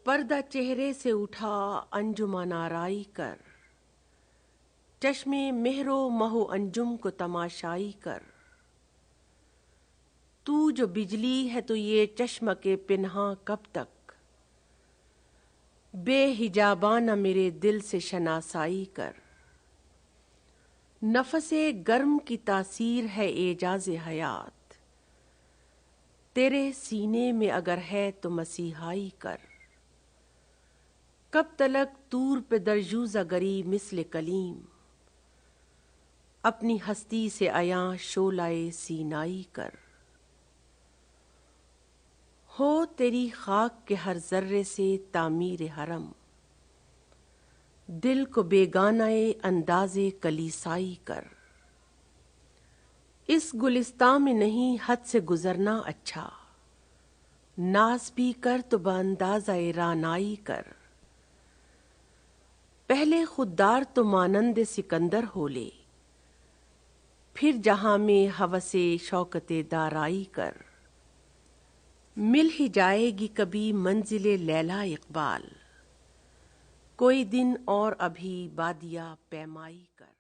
پردہ چہرے سے اٹھا انجمن آرائی کر، چشم مہر و مہ و انجم کو تماشائی کر۔ تو جو بجلی ہے تو یہ چشم کے پنہاں کب تک، بے حجابانہ میرے دل سے شناسائی کر۔ نفس گرم کی تاثیر ہے اعجاز حیات، تیرے سینے میں اگر ہے تو مسیحائی کر۔ کب تلک طور پہ درجوزہ گری مثل کلیم، اپنی ہستی سے عیاں شعلہ سینائی کر۔ ہو تیری خاک کے ہر ذرے سے تعمیر حرم، دل کو بیگانہ انداز کلیسائی کر۔ اس گلستاں میں نہیں حد سے گزرنا اچھا، ناز بھی کر تو باندازہ رعنائی کر۔ پہلے خوددار تو مانند سکندر ہو لے، پھر جہاں میں ہوس شوکت دارائی کر۔ مل ہی جائے گی کبھی منزل لیلی اقبال، کوئی دن اور ابھی بادیہ پیمائی کر۔